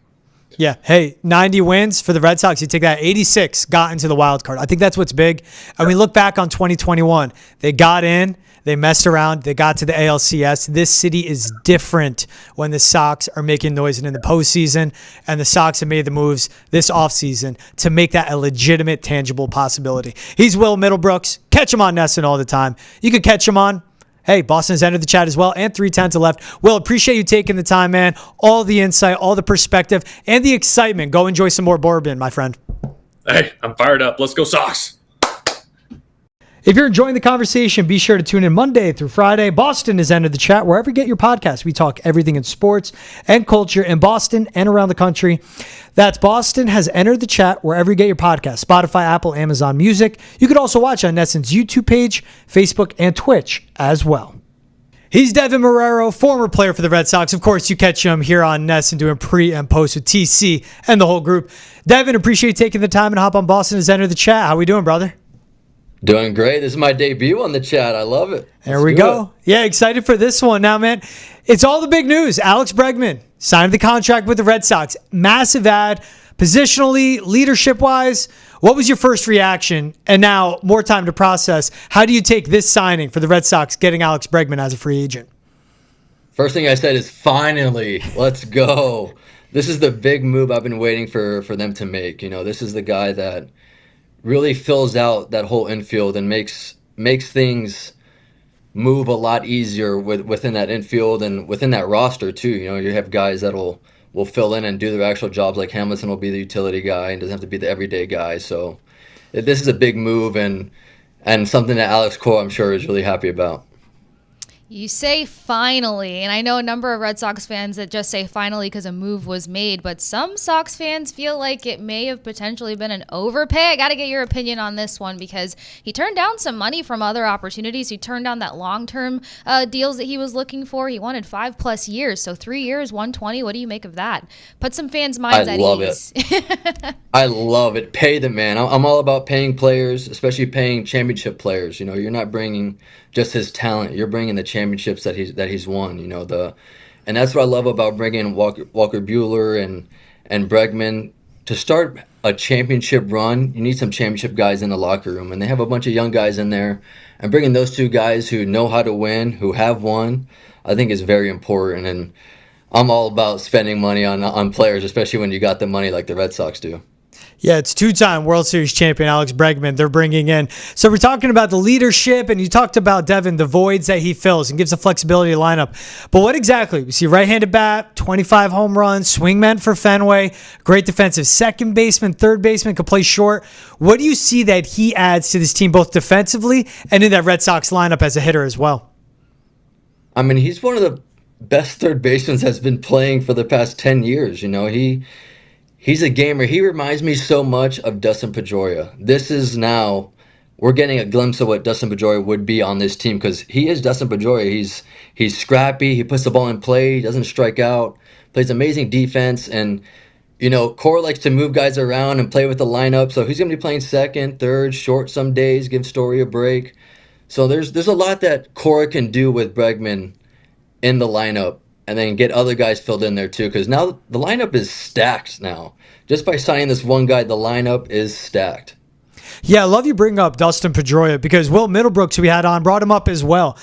Yeah. Hey, 90 wins for the Red Sox. You take that, 86 got into the wild card. I think that's what's big. And we look back on 2021. They got in, they messed around, they got to the ALCS. This city is different when the Sox are making noise in the postseason, and the Sox have made the moves this offseason to make that a legitimate, tangible possibility. He's Will Middlebrooks. Catch him on Nesson all the time. You can catch him on Hey, Boston has entered the chat as well, and 310 to left. Will, appreciate you taking the time, man. All the insight, all the perspective, and the excitement. Go enjoy some more bourbon, my friend. Hey, I'm fired up. Let's go Sox. If you're enjoying the conversation, be sure to tune in Monday through Friday. Boston has entered the chat. Wherever you get your podcast, we talk everything in sports and culture in Boston and around the country. That's Boston has entered the chat wherever you get your podcast. Spotify, Apple, Amazon Music. You could also watch on Nesson's YouTube page, Facebook, and Twitch as well. He's Deven Marrero, former player for the Red Sox. Of course, you catch him here on Nesson doing pre and post with TC and the whole group. Deven, appreciate you taking the time and hop on Boston has entered the chat. How we doing, brother? Doing great. This is my debut on the chat. I love it. There we go. Yeah, excited for this one. Now, man, it's all the big news. Alex Bregman signed the contract with the Red Sox. Massive ad, positionally, leadership-wise. What was your first reaction? And now, more time to process. How do you take this signing for the Red Sox, getting Alex Bregman as a free agent? First thing I said is, finally, let's go. This is the big move I've been waiting for them to make. You know, this is the guy that really fills out that whole infield and makes things move a lot easier within that infield and within that roster too. You know, you have guys that will fill in and do their actual jobs, like Hamilton will be the utility guy and doesn't have to be the everyday guy. So this is a big move and something that Alex Cole, I'm sure, is really happy about. You say finally, and I know a number of Red Sox fans that just say finally because a move was made, but some Sox fans feel like it may have potentially been an overpay. I got to get your opinion on this one because he turned down some money from other opportunities. He turned down that long-term deals that he was looking for. He wanted 5+ years, so 3 years, 120. What do you make of that? Put some fans' minds at ease. I love it. Pay the man. I'm all about paying players, especially paying championship players. You know, you're not bringing just his talent. You're bringing the championships that he's won. You know, and that's what I love about bringing Walker Buehler and Bregman. To start a championship run, you need some championship guys in the locker room, and they have a bunch of young guys in there. And bringing those two guys who know how to win, who have won, I think is very important. And I'm all about spending money on players, especially when you got the money like the Red Sox do. Yeah, it's two-time World Series champion Alex Bregman they're bringing in. So we're talking about the leadership, and you talked about, Deven, the voids that he fills and gives the flexibility to lineup. But what exactly? We see right-handed bat, 25 home runs, swingman for Fenway, great defensive second baseman, third baseman, could play short. What do you see that he adds to this team both defensively and in that Red Sox lineup as a hitter as well? I mean, he's one of the best third basemen that's been playing for the past 10 years. You know, He's a gamer. He reminds me so much of Dustin Pedroia. We're getting a glimpse of what Dustin Pedroia would be on this team because he is Dustin Pedroia. He's scrappy. He puts the ball in play. He doesn't strike out. Plays amazing defense. And, you know, Cora likes to move guys around and play with the lineup. So he's going to be playing second, third, short some days, give Story a break. So there's a lot that Cora can do with Bregman in the lineup. And then get other guys filled in there too, because now the lineup is stacked now. Just by signing this one guy, the lineup is stacked. Yeah, I love you bring up Dustin Pedroia because Will Middlebrooks, we had on, brought him up as well.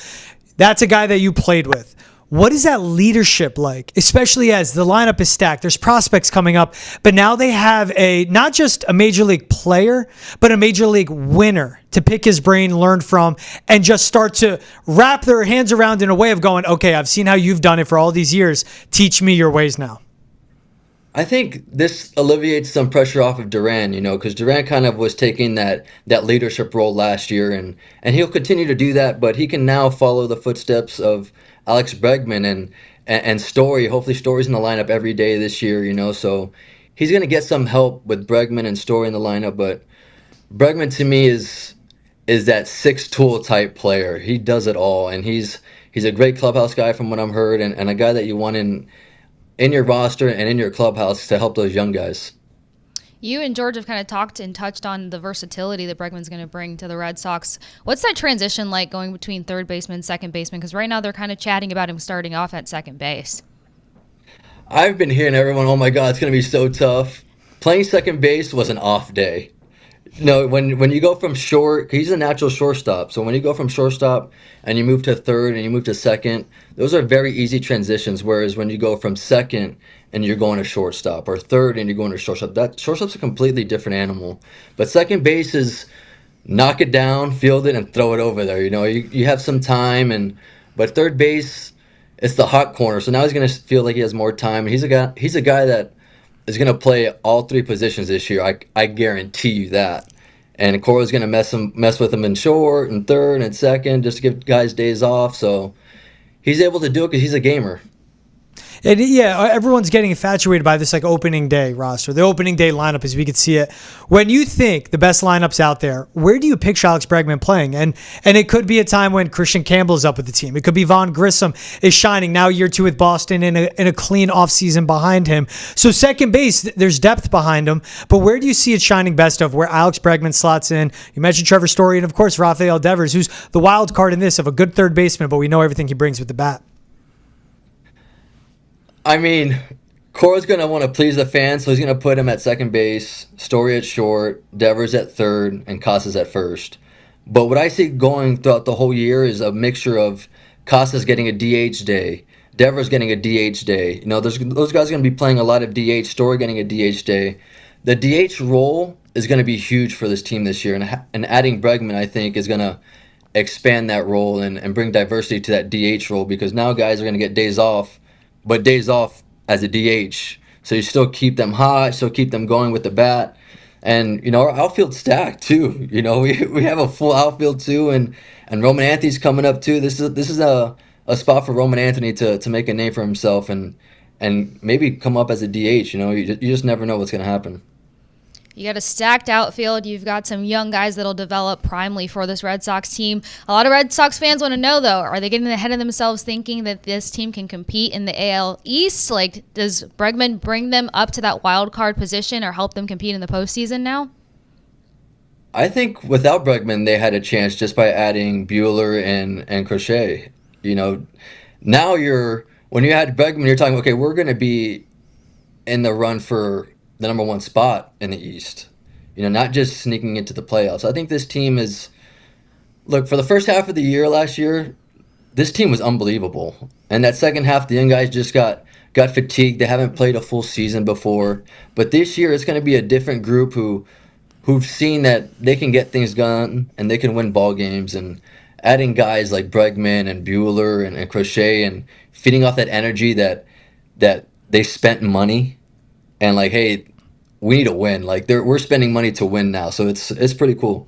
That's a guy that you played with. What is that leadership like, especially as the lineup is stacked? There's prospects coming up, but now they have not just a major league player, but a major league winner to pick his brain, learn from, and just start to wrap their hands around in a way of going, okay, I've seen how you've done it for all these years. Teach me your ways now. I think this alleviates some pressure off of Duran, because Duran kind of was taking that leadership role last year, and he'll continue to do that, but he can now follow the footsteps of Alex Bregman and Story. Hopefully Story's in the lineup every day this year, so he's going to get some help with Bregman and Story in the lineup, but Bregman to me is that six-tool type player. He does it all, and he's a great clubhouse guy from what I've heard, and a guy that you want in your roster and in your clubhouse to help those young guys. You and George have kind of talked and touched on the versatility that Bregman's going to bring to the Red Sox. What's that transition like going between third baseman and second baseman? Because right now they're kind of chatting about him starting off at second base. I've been hearing everyone, oh my God, it's going to be so tough. Playing second base was an off day. When you go from short, he's a natural shortstop. So when you go from shortstop and you move to third and you move to second, those are very easy transitions. Whereas when you go from second and you're going to shortstop, or third and you're going to shortstop, shortstop's a completely different animal. But second base is knock it down, field it, and throw it over there. You have some time, but third base, it's the hot corner. So now he's going to feel like he has more time. And he's a guy that is going to play all three positions this year. I guarantee you that. And Cora's going to mess with him in short and third and second just to give guys days off. So he's able to do it because he's a gamer. And yeah, everyone's getting infatuated by this opening day roster, the opening day lineup as we could see it. When you think the best lineups out there, where do you picture Alex Bregman playing? And it could be a time when Christian Campbell's up with the team. It could be Vaughn Grissom is shining now year 2 with Boston in a clean offseason behind him. So second base, there's depth behind him. But where do you see it shining best of where Alex Bregman slots in? You mentioned Trevor Story and, of course, Rafael Devers, who's the wild card in this of a good third baseman, but we know everything he brings with the bat. I mean, Cora's going to want to please the fans, so he's going to put him at second base, Story at short, Devers at third, and Casas at first. But what I see going throughout the whole year is a mixture of Casas getting a DH day, Devers getting a DH day. Those guys are going to be playing a lot of DH, Story getting a DH day. The DH role is going to be huge for this team this year, and adding Bregman, I think, is going to expand that role and bring diversity to that DH role, because now guys are going to get days off, but days off as a DH. So you still keep them hot, still keep them going with the bat. And, our outfield's stacked too. We have a full outfield too, and Roman Anthony's coming up too. This is a spot for Roman Anthony to make a name for himself and maybe come up as a DH. You just never know what's going to happen. You got a stacked outfield. You've got some young guys that'll develop primely for this Red Sox team. A lot of Red Sox fans want to know, though, are they getting ahead of themselves thinking that this team can compete in the AL East? Does Bregman bring them up to that wild card position or help them compete in the postseason now? I think without Bregman, they had a chance just by adding Buehler and Crochet. Now when you had Bregman, you're talking, okay, we're going to be in the run for the number 1 spot in the East, not just sneaking into the playoffs. I think this team for the first half of the year last year, this team was unbelievable. And that second half, the young guys just got fatigued. They haven't played a full season before. But this year, it's going to be a different group who've seen that they can get things done and they can win ball games. And adding guys like Bregman and Buehler and Crochet and feeding off that energy that they spent money. And hey, we need to win. We're spending money to win now, so it's pretty cool.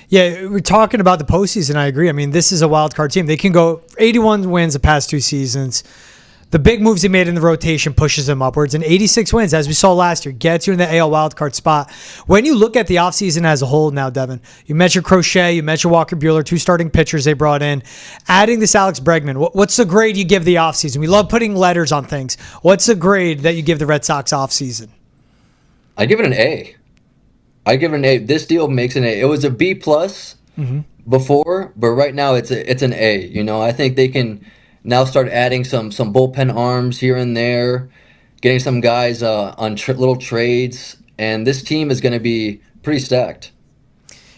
Yeah, we're talking about the postseason. I agree. I mean, this is a wild card team. They can go 81 wins the past 2 seasons. The big moves they made in the rotation pushes them upwards, and 86 wins, as we saw last year, gets you in the AL wildcard spot. When you look at the offseason as a whole now, Devin, you mentioned Crochet, you mentioned Walker Buehler, 2 starting pitchers they brought in. Adding this Alex Bregman, what's the grade you give the offseason? We love putting letters on things. What's the grade that you give the Red Sox offseason? I give it an A. This deal makes an A. It was a B+ before, but right now it's an A. I think they can now start adding some bullpen arms here and there, getting some guys on little trades, and this team is going to be pretty stacked.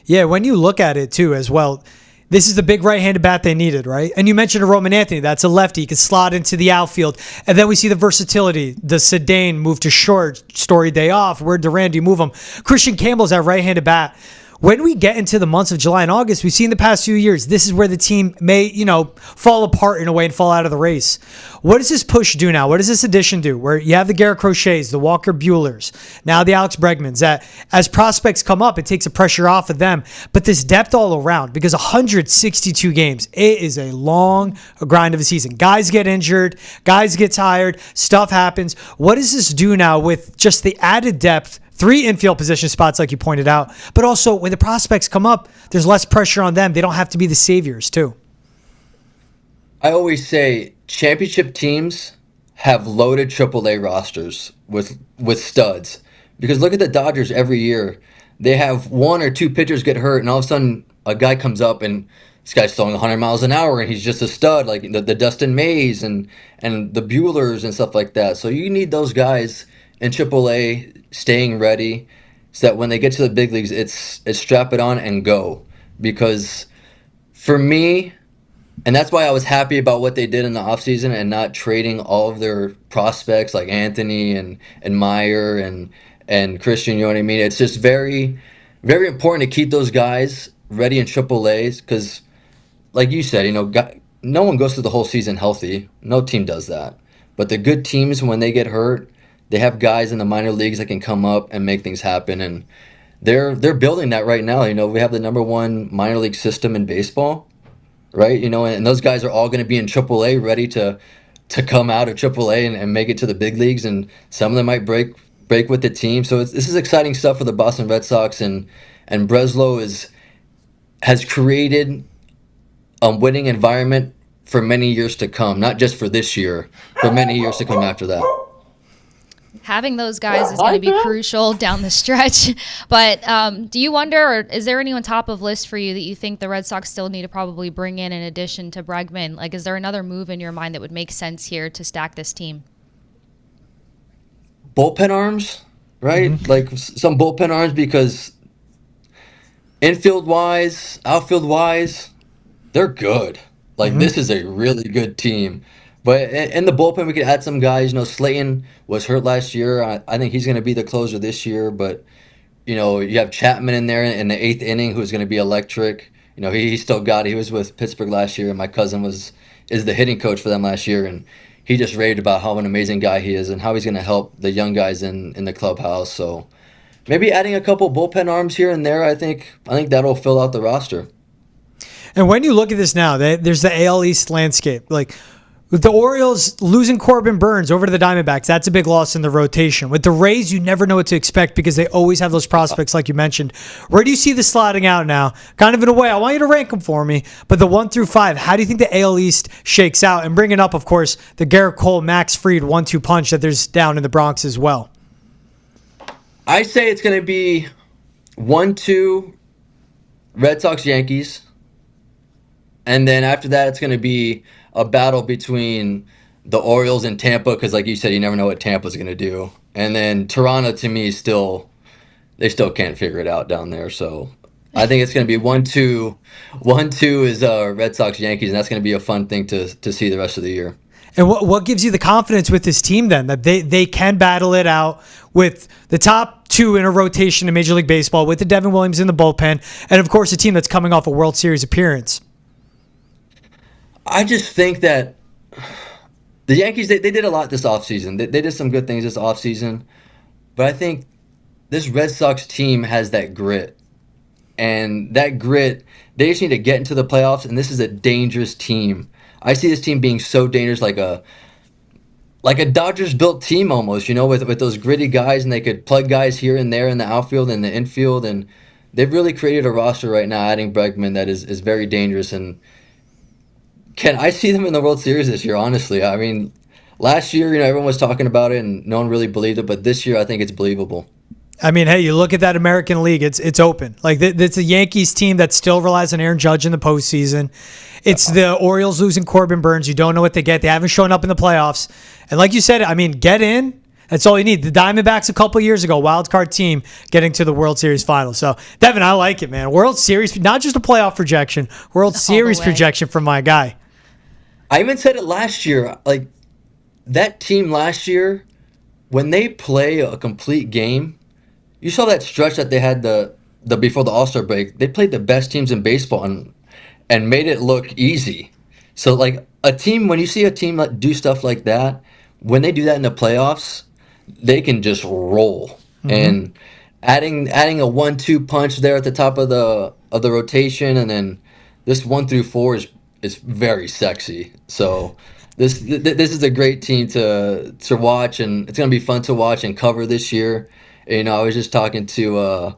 Yeah, when you look at it too as well, This is the big right-handed bat they needed, right? And you mentioned a Roman Anthony. That's a lefty. He can slot into the outfield. And then we see the versatility. The Sedane move to short, Story day off. Where Durant, do you move him? Christian Campbell's that right-handed bat. When we get into the months of July and August, we've seen the past few years, this is where the team may, fall apart in a way and fall out of the race. What does this push do now? What does this addition do? Where you have the Garrett Crochets, the Walker Buehlers, now the Alex Bregmans, that as prospects come up, it takes the pressure off of them. But this depth all around, because 162 games, it is a long grind of a season. Guys get injured, guys get tired, stuff happens. What does this do now with just the added depth? 3 infield position spots, like you pointed out. But also, when the prospects come up, there's less pressure on them. They don't have to be the saviors, too. I always say championship teams have loaded AAA rosters with studs. Because look at the Dodgers every year. They have 1 or 2 pitchers get hurt, and all of a sudden, a guy comes up, and this guy's throwing 100 miles an hour, and he's just a stud, like the Dustin Mays and the Buehlers and stuff like that. So you need those guys in AAA staying ready so that when they get to the big leagues, it's strap it on and go. Because for me, and that's why I was happy about what they did in the offseason and not trading all of their prospects like Anthony and Meyer and Christian, you know what I mean? It's just very, very important to keep those guys ready in AAAs because, like you said, no one goes through the whole season healthy. No team does that. But the good teams, when they get hurt, they have guys in the minor leagues that can come up and make things happen, and they're building that right now. We have the #1 minor league system in baseball, right? And those guys are all going to be in AAA, ready to come out of AAA and make it to the big leagues, and some of them might break with the team. So this is exciting stuff for the Boston Red Sox, and Breslow has created a winning environment for many years to come, not just for this year, for many years to come after that. Having those guys is going to be crucial down the stretch. But do you wonder, or is there anyone top of list for you that you think the Red Sox still need to probably bring in addition to Bregman? Like, is there another move in your mind that would make sense here to stack this team? Bullpen arms, right? Mm-hmm. Like some bullpen arms, because infield-wise, outfield-wise, they're good. Like, This is a really good team. But in the bullpen, we could add some guys. Slayton was hurt last year. I think he's going to be the closer this year. But, you have Chapman in there in the 8th inning who's going to be electric. He still got it. He was with Pittsburgh last year, and my cousin is the hitting coach for them last year. And he just raved about how an amazing guy he is and how he's going to help the young guys in the clubhouse. So maybe adding a couple bullpen arms here and there, I think that'll fill out the roster. And when you look at this now, there's the AL East landscape. Like, with the Orioles losing Corbin Burns over to the Diamondbacks, that's a big loss in the rotation. With the Rays, you never know what to expect because they always have those prospects like you mentioned. Where do you see this slotting out now? Kind of in a way, I want you to rank them for me, but the 1 through 5, how do you think the AL East shakes out? And bringing up, of course, the Garrett Cole, Max Fried 1-2 punch that there's down in the Bronx as well. I say it's going to be 1-2 Red Sox Yankees. And then after that, it's going to be a battle between the Orioles and Tampa, because like you said, you never know what Tampa's going to do. And then Toronto, to me, they still can't figure it out down there. So I think it's going to be 1-2. 1-2 is Red Sox Yankees, and that's going to be a fun thing to see the rest of the year. And what gives you the confidence with this team then, that they can battle it out with the top 2 in a rotation in Major League Baseball, with the Devin Williams in the bullpen, and of course a team that's coming off a World Series appearance? I just think that the Yankees, they did a lot this offseason. They did some good things this offseason. But I think this Red Sox team has that grit. And that grit, they just need to get into the playoffs, and this is a dangerous team. I see this team being so dangerous, like a Dodgers-built team almost, with those gritty guys, and they could plug guys here and there in the outfield and the infield. And they've really created a roster right now, adding Bregman, that is very dangerous. And I see them in the World Series this year, honestly. I mean, last year, everyone was talking about it and no one really believed it, but this year I think it's believable. I mean, hey, you look at that American League, it's open. Like, it's a Yankees team that still relies on Aaron Judge in the postseason. It's the Orioles losing Corbin Burns. You don't know what they get. They haven't shown up in the playoffs. And like you said, I mean, get in. That's all you need. The Diamondbacks a couple years ago, wild card team getting to the World Series final. So, Devin, I like it, man. World Series, not just a playoff projection, World Series projection from my guy. I even said it last year. Like, that team last year, when they play a complete game, you saw that stretch that they had the before the All-Star break. They played the best teams in baseball and made it look easy. So, like, a team, when you see a team do stuff like that, when they do that in the playoffs, they can just roll. Mm-hmm. And adding a 1-2 punch there at the top of the rotation, and then this 1 through 4 is very sexy. So this is a great team to watch, and it's gonna be fun to watch and cover this year. And, I was just talking to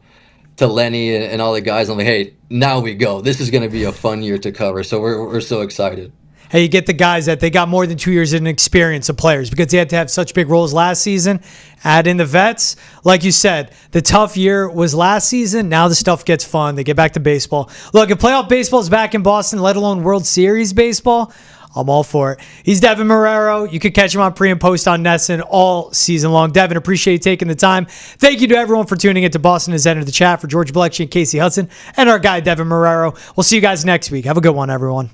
Lenny and all the guys. I'm like, hey, now we go. This is gonna be a fun year to cover. So we're so excited. Hey, you get the guys that they got more than 2 years in experience of players because they had to have such big roles last season. Add in the vets. Like you said, the tough year was last season. Now the stuff gets fun. They get back to baseball. Look, if playoff baseball is back in Boston, let alone World Series baseball, I'm all for it. He's Deven Marrero. You can catch him on pre and post on Nesson all season long. Devin, appreciate you taking the time. Thank you to everyone for tuning into Boston has entered the chat for George Balekji and Kasey Hudson and our guy, Deven Marrero. We'll see you guys next week. Have a good one, everyone.